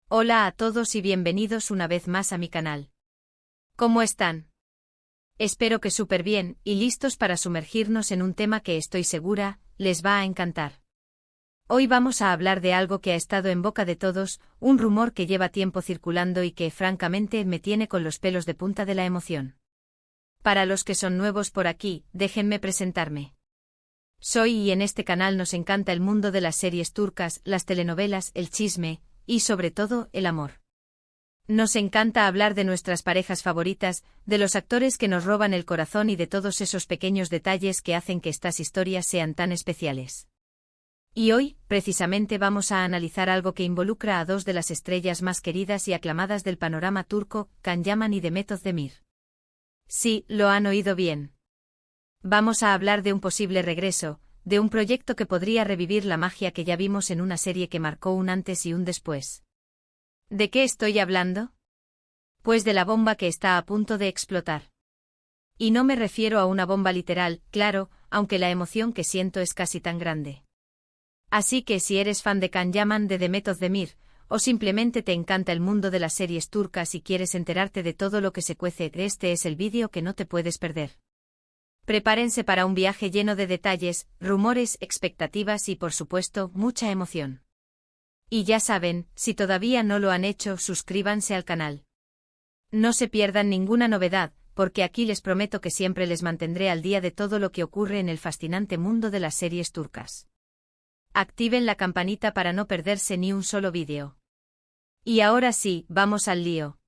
Hola a todos y bienvenidos una vez más a mi canal. ¿Cómo están? Espero que súper bien y listos para sumergirnos en un tema que estoy segura les va a encantar. Hoy vamos a hablar de algo que ha estado en boca de todos, un rumor que lleva tiempo circulando y que francamente me tiene con los pelos de punta de la emoción. Para los que son nuevos por aquí, déjenme presentarme. Soy y en este canal nos encanta el mundo de las series turcas, las telenovelas, el chisme y sobre todo el amor. Nos encanta hablar de nuestras parejas favoritas, de los actores que nos roban el corazón y de todos esos pequeños detalles que hacen que estas historias sean tan especiales. Y hoy, precisamente vamos a analizar algo que involucra a dos de las estrellas más queridas y aclamadas del panorama turco, Can Yaman y Demet Özdemir. Sí, lo han oído bien. Vamos a hablar de un posible regreso, de un proyecto que podría revivir la magia que ya vimos en una serie que marcó un antes y un después. ¿De qué estoy hablando? Pues de la bomba que está a punto de explotar. Y no me refiero a una bomba literal, claro, aunque la emoción que siento es casi tan grande. Así que si eres fan de Can Yaman de Demet Özdemir, o simplemente te encanta el mundo de las series turcas y quieres enterarte de todo lo que se cuece, este es el vídeo que no te puedes perder. Prepárense para un viaje lleno de detalles, rumores, expectativas y por supuesto, mucha emoción. Y ya saben, si todavía no lo han hecho, suscríbanse al canal. No se pierdan ninguna novedad, porque aquí les prometo que siempre les mantendré al día de todo lo que ocurre en el fascinante mundo de las series turcas. Activen la campanita para no perderse ni un solo vídeo. Y ahora sí, vamos al lío.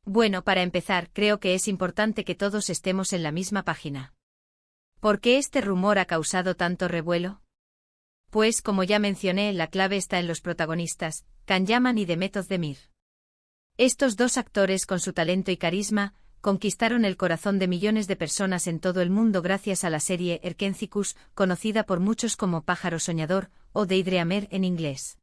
Bueno, para empezar, creo que es importante que todos estemos en la misma página. ¿Por qué este rumor ha causado tanto revuelo? Pues, como ya mencioné, la clave está en los protagonistas, Can Yaman y Demet Özdemir. Estos dos actores con su talento y carisma, conquistaron el corazón de millones de personas en todo el mundo gracias a la serie Erkencikus, conocida por muchos como Pájaro Soñador, o Deidre Amer en inglés.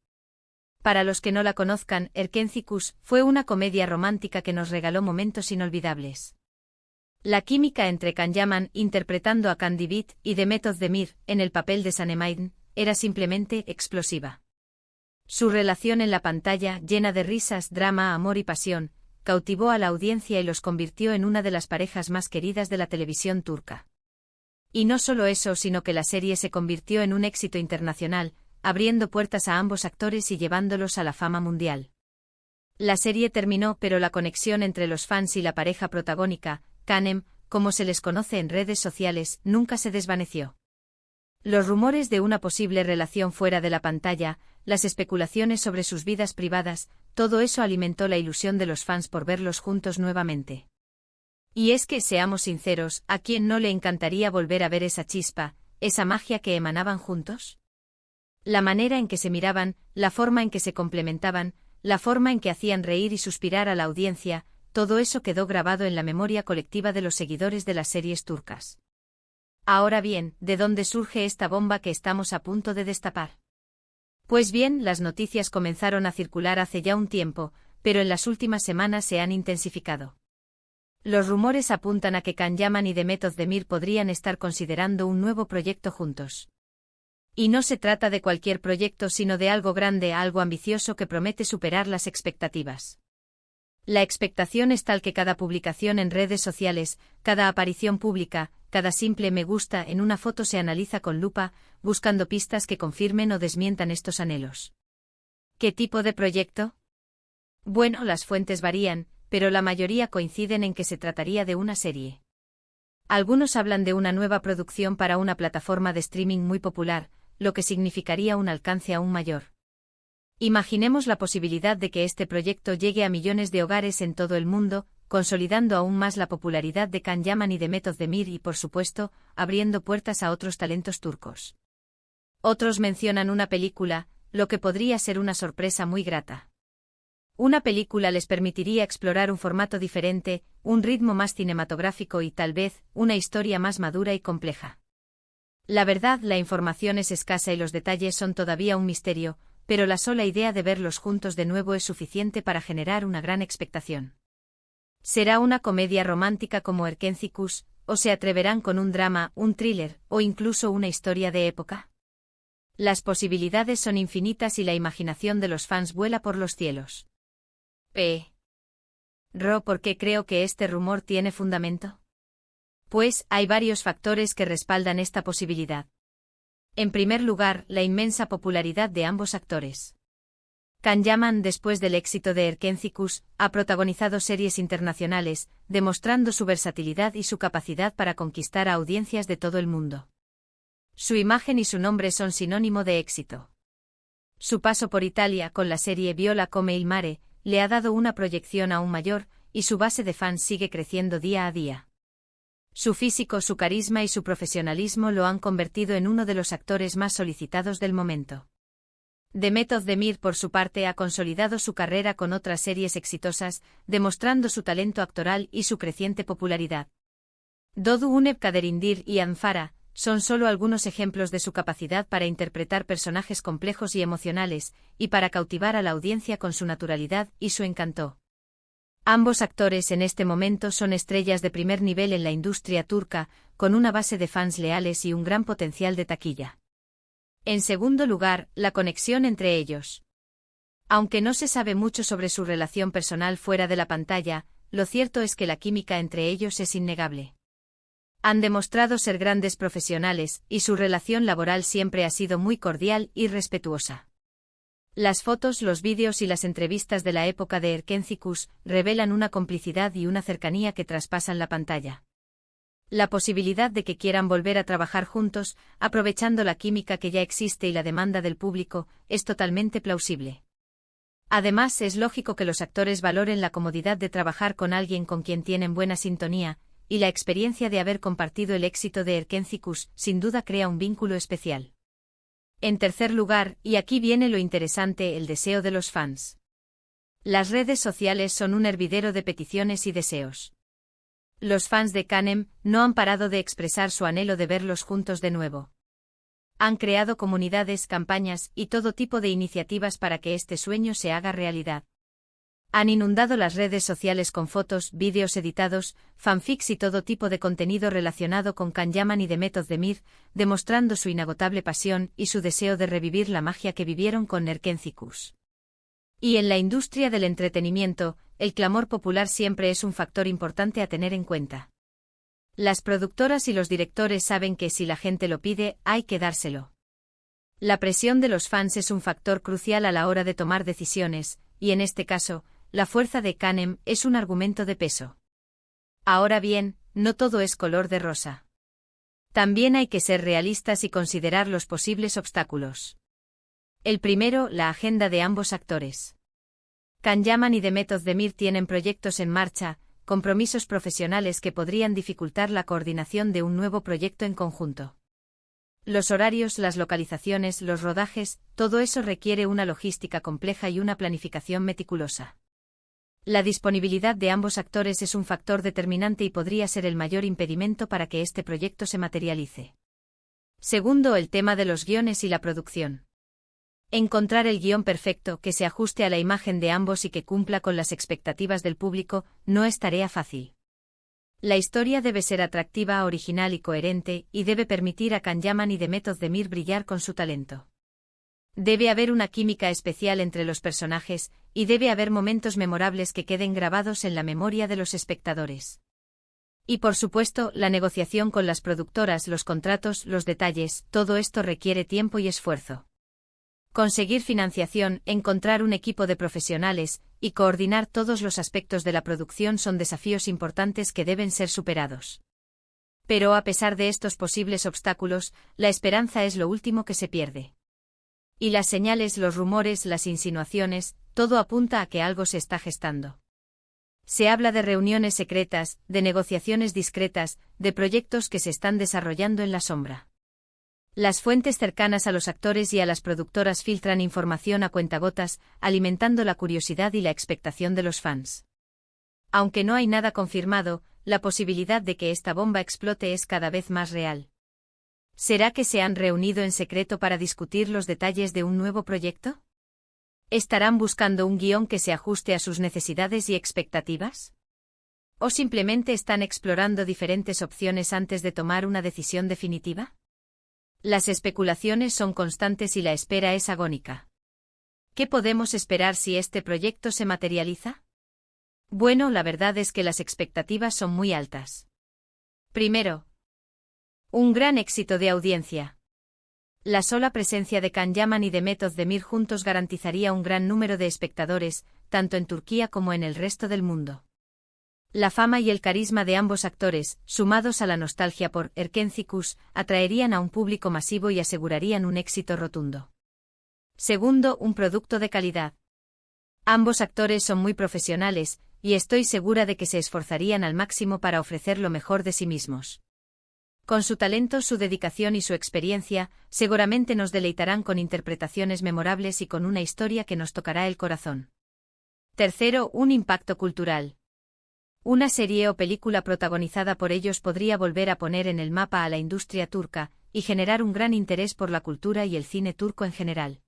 Para los que no la conozcan, Erkencikus fue una comedia romántica que nos regaló momentos inolvidables. La química entre Can Yaman, interpretando a Can Divit, y Demet Özdemir, en el papel de Sanem, era simplemente explosiva. Su relación en la pantalla, llena de risas, drama, amor y pasión, cautivó a la audiencia y los convirtió en una de las parejas más queridas de la televisión turca. Y no solo eso, sino que la serie se convirtió en un éxito internacional, abriendo puertas a ambos actores y llevándolos a la fama mundial. La serie terminó, pero la conexión entre los fans y la pareja protagónica, Canem, como se les conoce en redes sociales, nunca se desvaneció. Los rumores de una posible relación fuera de la pantalla, las especulaciones sobre sus vidas privadas, todo eso alimentó la ilusión de los fans por verlos juntos nuevamente. Y es que, seamos sinceros, ¿a quién no le encantaría volver a ver esa chispa, esa magia que emanaban juntos? La manera en que se miraban, la forma en que se complementaban, la forma en que hacían reír y suspirar a la audiencia, todo eso quedó grabado en la memoria colectiva de los seguidores de las series turcas. Ahora bien, ¿de dónde surge esta bomba que estamos a punto de destapar? Pues bien, las noticias comenzaron a circular hace ya un tiempo, pero en las últimas semanas se han intensificado. Los rumores apuntan a que Can Yaman y Demet Özdemir podrían estar considerando un nuevo proyecto juntos. Y no se trata de cualquier proyecto, sino de algo grande, algo ambicioso que promete superar las expectativas. La expectación es tal que cada publicación en redes sociales, cada aparición pública, cada simple me gusta en una foto se analiza con lupa, buscando pistas que confirmen o desmientan estos anhelos. ¿Qué tipo de proyecto? Bueno, las fuentes varían, pero la mayoría coinciden en que se trataría de una serie. Algunos hablan de una nueva producción para una plataforma de streaming muy popular, lo que significaría un alcance aún mayor. Imaginemos la posibilidad de que este proyecto llegue a millones de hogares en todo el mundo, consolidando aún más la popularidad de Can Yaman y Demet Özdemir y, por supuesto, abriendo puertas a otros talentos turcos. Otros mencionan una película, lo que podría ser una sorpresa muy grata. Una película les permitiría explorar un formato diferente, un ritmo más cinematográfico y tal vez, una historia más madura y compleja. La verdad, la información es escasa y los detalles son todavía un misterio, pero la sola idea de verlos juntos de nuevo es suficiente para generar una gran expectación. ¿Será una comedia romántica como Erkencikus, o se atreverán con un drama, un thriller, o incluso una historia de época? Las posibilidades son infinitas y la imaginación de los fans vuela por los cielos. ¿Por qué creo que este rumor tiene fundamento? Pues, hay varios factores que respaldan esta posibilidad. En primer lugar, la inmensa popularidad de ambos actores. Can Yaman, después del éxito de Erkenzicus, ha protagonizado series internacionales, demostrando su versatilidad y su capacidad para conquistar a audiencias de todo el mundo. Su imagen y su nombre son sinónimo de éxito. Su paso por Italia con la serie Viola come il mare le ha dado una proyección aún mayor, y su base de fans sigue creciendo día a día. Su físico, su carisma y su profesionalismo lo han convertido en uno de los actores más solicitados del momento. Demet Özdemir, por su parte, ha consolidado su carrera con otras series exitosas, demostrando su talento actoral y su creciente popularidad. Dodu Unep Kaderindir y Anfara son solo algunos ejemplos de su capacidad para interpretar personajes complejos y emocionales, y para cautivar a la audiencia con su naturalidad y su encanto. Ambos actores en este momento son estrellas de primer nivel en la industria turca, con una base de fans leales y un gran potencial de taquilla. En segundo lugar, la conexión entre ellos. Aunque no se sabe mucho sobre su relación personal fuera de la pantalla, lo cierto es que la química entre ellos es innegable. Han demostrado ser grandes profesionales, y su relación laboral siempre ha sido muy cordial y respetuosa. Las fotos, los vídeos y las entrevistas de la época de Erkenzicus revelan una complicidad y una cercanía que traspasan la pantalla. La posibilidad de que quieran volver a trabajar juntos, aprovechando la química que ya existe y la demanda del público, es totalmente plausible. Además, es lógico que los actores valoren la comodidad de trabajar con alguien con quien tienen buena sintonía, y la experiencia de haber compartido el éxito de Erkenzicus sin duda crea un vínculo especial. En tercer lugar, y aquí viene lo interesante, el deseo de los fans. Las redes sociales son un hervidero de peticiones y deseos. Los fans de Canem no han parado de expresar su anhelo de verlos juntos de nuevo. Han creado comunidades, campañas y todo tipo de iniciativas para que este sueño se haga realidad. Han inundado las redes sociales con fotos, vídeos editados, fanfics y todo tipo de contenido relacionado con Can Yaman y Demet Özdemir, demostrando su inagotable pasión y su deseo de revivir la magia que vivieron con Erkenzicus. Y en la industria del entretenimiento, el clamor popular siempre es un factor importante a tener en cuenta. Las productoras y los directores saben que si la gente lo pide, hay que dárselo. La presión de los fans es un factor crucial a la hora de tomar decisiones, y en este caso, la fuerza de Canem es un argumento de peso. Ahora bien, no todo es color de rosa. También hay que ser realistas y considerar los posibles obstáculos. El primero, la agenda de ambos actores. Can Yaman y Demet Özdemir tienen proyectos en marcha, compromisos profesionales que podrían dificultar la coordinación de un nuevo proyecto en conjunto. Los horarios, las localizaciones, los rodajes, todo eso requiere una logística compleja y una planificación meticulosa. La disponibilidad de ambos actores es un factor determinante y podría ser el mayor impedimento para que este proyecto se materialice. Segundo, el tema de los guiones y la producción. Encontrar el guión perfecto que se ajuste a la imagen de ambos y que cumpla con las expectativas del público no es tarea fácil. La historia debe ser atractiva, original y coherente, y debe permitir a Can Yaman y Demet Özdemir brillar con su talento. Debe haber una química especial entre los personajes, y debe haber momentos memorables que queden grabados en la memoria de los espectadores. Y por supuesto, la negociación con las productoras, los contratos, los detalles, todo esto requiere tiempo y esfuerzo. Conseguir financiación, encontrar un equipo de profesionales, y coordinar todos los aspectos de la producción son desafíos importantes que deben ser superados. Pero a pesar de estos posibles obstáculos, la esperanza es lo último que se pierde. Y las señales, los rumores, las insinuaciones, todo apunta a que algo se está gestando. Se habla de reuniones secretas, de negociaciones discretas, de proyectos que se están desarrollando en la sombra. Las fuentes cercanas a los actores y a las productoras filtran información a cuentagotas, alimentando la curiosidad y la expectación de los fans. Aunque no hay nada confirmado, la posibilidad de que esta bomba explote es cada vez más real. ¿Será que se han reunido en secreto para discutir los detalles de un nuevo proyecto? ¿Estarán buscando un guión que se ajuste a sus necesidades y expectativas? ¿O simplemente están explorando diferentes opciones antes de tomar una decisión definitiva? Las especulaciones son constantes y la espera es agónica. ¿Qué podemos esperar si este proyecto se materializa? Bueno, la verdad es que las expectativas son muy altas. Primero, un gran éxito de audiencia. La sola presencia de Can Yaman y de Mehmet Özdemir juntos garantizaría un gran número de espectadores, tanto en Turquía como en el resto del mundo. La fama y el carisma de ambos actores, sumados a la nostalgia por Erkencikus, atraerían a un público masivo y asegurarían un éxito rotundo. Segundo, un producto de calidad. Ambos actores son muy profesionales, y estoy segura de que se esforzarían al máximo para ofrecer lo mejor de sí mismos. Con su talento, su dedicación y su experiencia, seguramente nos deleitarán con interpretaciones memorables y con una historia que nos tocará el corazón. Tercero, un impacto cultural. Una serie o película protagonizada por ellos podría volver a poner en el mapa a la industria turca, y generar un gran interés por la cultura y el cine turco en general.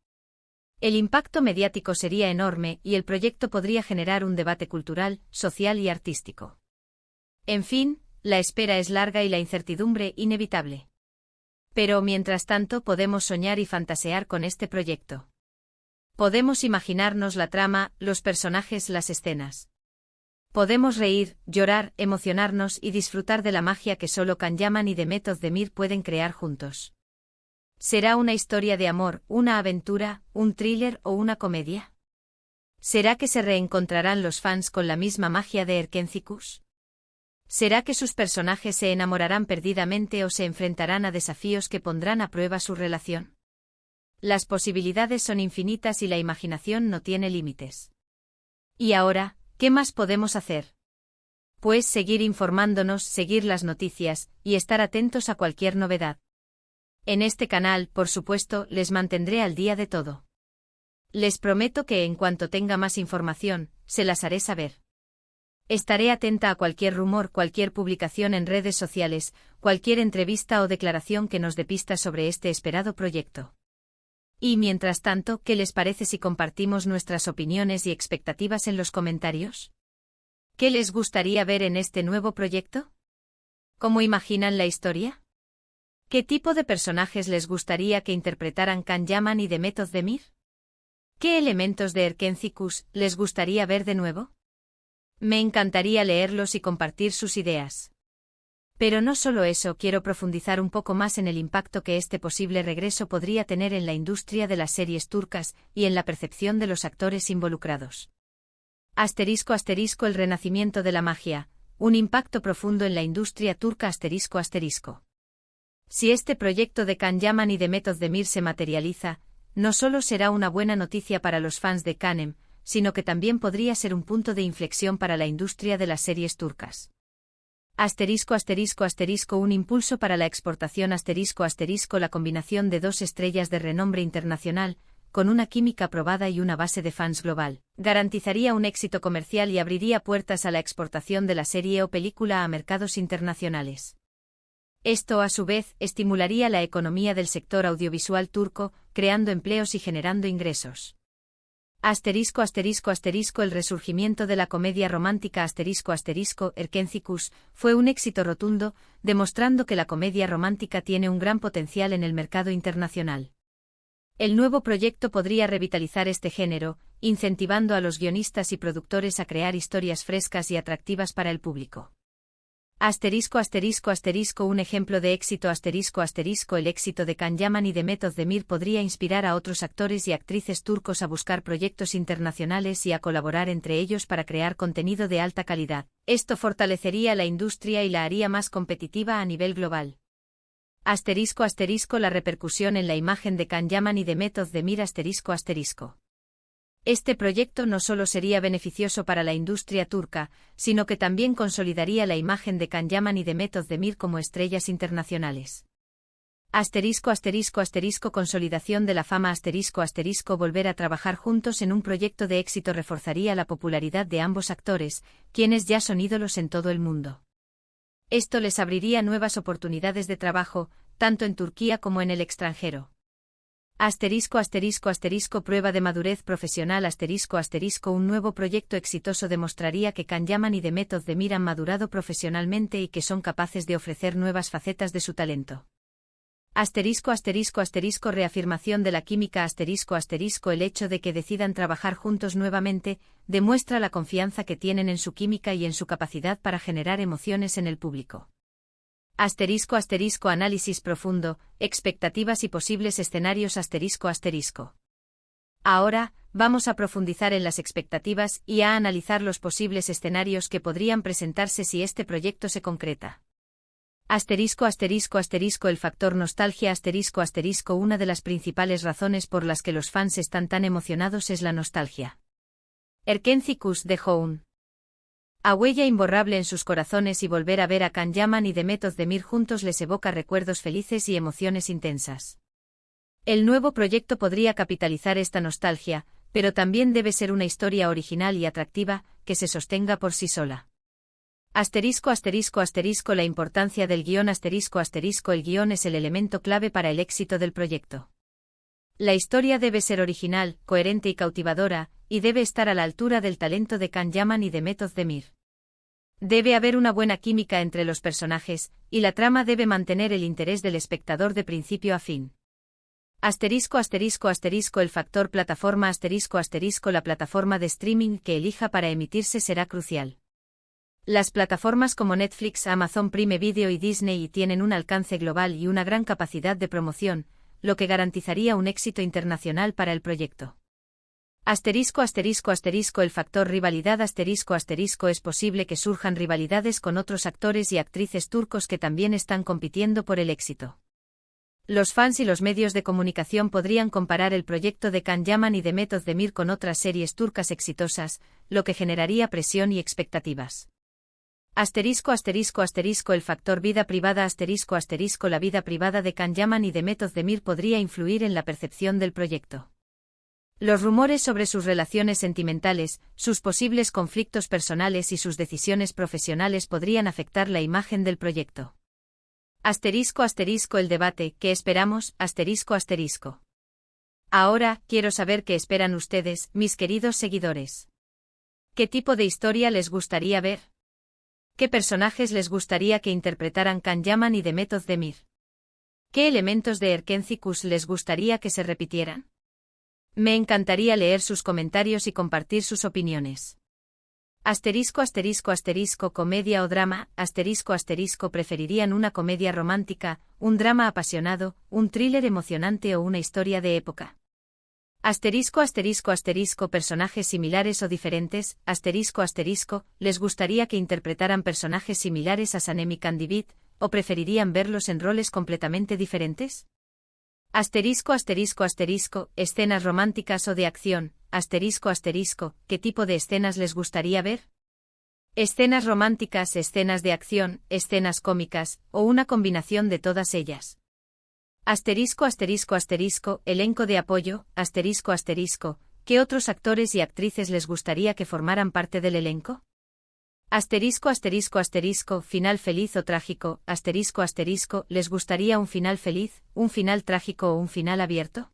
El impacto mediático sería enorme y el proyecto podría generar un debate cultural, social y artístico. En fin, la espera es larga y la incertidumbre inevitable. Pero mientras tanto podemos soñar y fantasear con este proyecto. Podemos imaginarnos la trama, los personajes, las escenas. Podemos reír, llorar, emocionarnos y disfrutar de la magia que solo Can Yaman y Mehmet Özdemir pueden crear juntos. ¿Será una historia de amor, una aventura, un thriller o una comedia? ¿Será que se reencontrarán los fans con la misma magia de Erkencikus? ¿Será que sus personajes se enamorarán perdidamente o se enfrentarán a desafíos que pondrán a prueba su relación? Las posibilidades son infinitas y la imaginación no tiene límites. Y ahora, ¿qué más podemos hacer? Pues seguir informándonos, seguir las noticias, y estar atentos a cualquier novedad. En este canal, por supuesto, les mantendré al día de todo. Les prometo que en cuanto tenga más información, se las haré saber. Estaré atenta a cualquier rumor, cualquier publicación en redes sociales, cualquier entrevista o declaración que nos dé pistas sobre este esperado proyecto. Y mientras tanto, ¿qué les parece si compartimos nuestras opiniones y expectativas en los comentarios? ¿Qué les gustaría ver en este nuevo proyecto? ¿Cómo imaginan la historia? ¿Qué tipo de personajes les gustaría que interpretaran Can Yaman y Mehmet Özdemir? ¿Qué elementos de Erkencikus les gustaría ver de nuevo? Me encantaría leerlos y compartir sus ideas. Pero no solo eso, quiero profundizar un poco más en el impacto que este posible regreso podría tener en la industria de las series turcas y en la percepción de los actores involucrados. Asterisco asterisco el renacimiento de la magia, un impacto profundo en la industria turca asterisco asterisco. Si este proyecto de Can Yaman y Mehmet Özdemir se materializa, no solo será una buena noticia para los fans de Canem, sino que también podría ser un punto de inflexión para la industria de las series turcas. Asterisco asterisco asterisco un impulso para la exportación asterisco asterisco la combinación de dos estrellas de renombre internacional, con una química probada y una base de fans global, garantizaría un éxito comercial y abriría puertas a la exportación de la serie o película a mercados internacionales. Esto, a su vez, estimularía la economía del sector audiovisual turco, creando empleos y generando ingresos. Asterisco asterisco asterisco el resurgimiento de la comedia romántica asterisco asterisco Erkencikus fue un éxito rotundo, demostrando que la comedia romántica tiene un gran potencial en el mercado internacional. El nuevo proyecto podría revitalizar este género, incentivando a los guionistas y productores a crear historias frescas y atractivas para el público. Asterisco asterisco asterisco un ejemplo de éxito asterisco asterisco el éxito de Can Yaman y Mehmet Özdemir podría inspirar a otros actores y actrices turcos a buscar proyectos internacionales y a colaborar entre ellos para crear contenido de alta calidad. Esto fortalecería la industria y la haría más competitiva a nivel global. Asterisco asterisco la repercusión en la imagen de Can Yaman y Mehmet Özdemir asterisco asterisco. Este proyecto no solo sería beneficioso para la industria turca, sino que también consolidaría la imagen de Can Yaman y Mehmet Özdemir como estrellas internacionales. Asterisco asterisco asterisco consolidación de la fama asterisco asterisco volver a trabajar juntos en un proyecto de éxito reforzaría la popularidad de ambos actores, quienes ya son ídolos en todo el mundo. Esto les abriría nuevas oportunidades de trabajo, tanto en Turquía como en el extranjero. Asterisco asterisco asterisco prueba de madurez profesional asterisco asterisco un nuevo proyecto exitoso demostraría que Can Yaman y Mehmet Özdemir han madurado profesionalmente y que son capaces de ofrecer nuevas facetas de su talento. Asterisco asterisco asterisco reafirmación de la química asterisco asterisco el hecho de que decidan trabajar juntos nuevamente, demuestra la confianza que tienen en su química y en su capacidad para generar emociones en el público. Asterisco asterisco análisis profundo, expectativas y posibles escenarios asterisco asterisco. Ahora, vamos a profundizar en las expectativas y a analizar los posibles escenarios que podrían presentarse si este proyecto se concreta. Asterisco asterisco asterisco el factor nostalgia asterisco asterisco una de las principales razones por las que los fans están tan emocionados es la nostalgia. Erkenci-Kuş dejó a huella imborrable en sus corazones y volver a ver a Can Yaman y Demet Özdemir juntos les evoca recuerdos felices y emociones intensas. El nuevo proyecto podría capitalizar esta nostalgia, pero también debe ser una historia original y atractiva, que se sostenga por sí sola. Asterisco asterisco asterisco la importancia del guión asterisco asterisco el guión es el elemento clave para el éxito del proyecto. La historia debe ser original, coherente y cautivadora, y debe estar a la altura del talento de Can Yaman y Demet Özdemir. Debe haber una buena química entre los personajes, y la trama debe mantener el interés del espectador de principio a fin. Asterisco asterisco asterisco el factor plataforma asterisco asterisco la plataforma de streaming que elija para emitirse será crucial. Las plataformas como Netflix, Amazon Prime Video y Disney tienen un alcance global y una gran capacidad de promoción, lo que garantizaría un éxito internacional para el proyecto. Asterisco asterisco asterisco el factor rivalidad asterisco asterisco es posible que surjan rivalidades con otros actores y actrices turcos que también están compitiendo por el éxito. Los fans y los medios de comunicación podrían comparar el proyecto de Can Yaman y Demet Özdemir con otras series turcas exitosas, lo que generaría presión y expectativas. Asterisco asterisco asterisco el factor vida privada asterisco asterisco la vida privada de Can Yaman y Demet Özdemir podría influir en la percepción del proyecto. Los rumores sobre sus relaciones sentimentales, sus posibles conflictos personales y sus decisiones profesionales podrían afectar la imagen del proyecto. Asterisco asterisco el debate, ¿qué esperamos? Asterisco asterisco. Ahora, quiero saber qué esperan ustedes, mis queridos seguidores. ¿Qué tipo de historia les gustaría ver? ¿Qué personajes les gustaría que interpretaran Can Yaman y Demet Özdemir? ¿Qué elementos de Erkenci-Kuş les gustaría que se repitieran? Me encantaría leer sus comentarios y compartir sus opiniones. Asterisco asterisco asterisco comedia o drama, asterisco asterisco preferirían una comedia romántica, un drama apasionado, un thriller emocionante o una historia de época. Asterisco asterisco asterisco personajes similares o diferentes, asterisco asterisco, ¿les gustaría que interpretaran personajes similares a Sanem y Candivit, o preferirían verlos en roles completamente diferentes? Asterisco asterisco asterisco, escenas románticas o de acción, asterisco asterisco, ¿qué tipo de escenas les gustaría ver? Escenas románticas, escenas de acción, escenas cómicas, o una combinación de todas ellas. Asterisco asterisco asterisco, elenco de apoyo, asterisco asterisco, ¿qué otros actores y actrices les gustaría que formaran parte del elenco? Asterisco asterisco asterisco, final feliz o trágico, asterisco asterisco, ¿les gustaría un final feliz, un final trágico o un final abierto?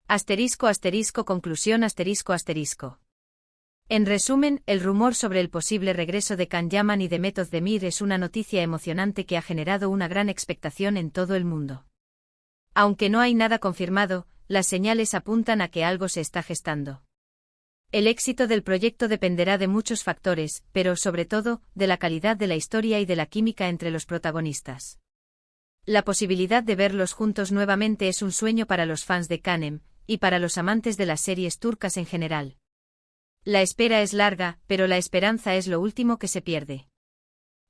Asterisco asterisco conclusión asterisco asterisco. En resumen, el rumor sobre el posible regreso de Can Yaman y Demet Özdemir es una noticia emocionante que ha generado una gran expectación en todo el mundo. Aunque no hay nada confirmado, las señales apuntan a que algo se está gestando. El éxito del proyecto dependerá de muchos factores, pero sobre todo, de la calidad de la historia y de la química entre los protagonistas. La posibilidad de verlos juntos nuevamente es un sueño para los fans de Canem, y para los amantes de las series turcas en general. La espera es larga, pero la esperanza es lo último que se pierde.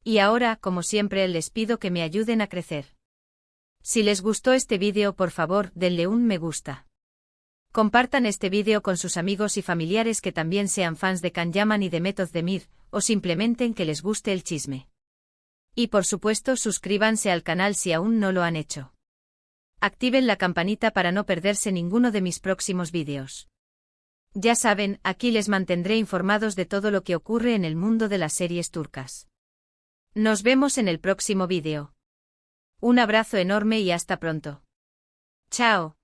Y ahora, como siempre, les pido que me ayuden a crecer. Si les gustó este vídeo, por favor, denle un me gusta. Compartan este vídeo con sus amigos y familiares que también sean fans de Can Yaman y Demet Özdemir, o simplemente en que les guste el chisme. Y por supuesto, suscríbanse al canal si aún no lo han hecho. Activen la campanita para no perderse ninguno de mis próximos vídeos. Ya saben, aquí les mantendré informados de todo lo que ocurre en el mundo de las series turcas. Nos vemos en el próximo vídeo. Un abrazo enorme y hasta pronto. Chao.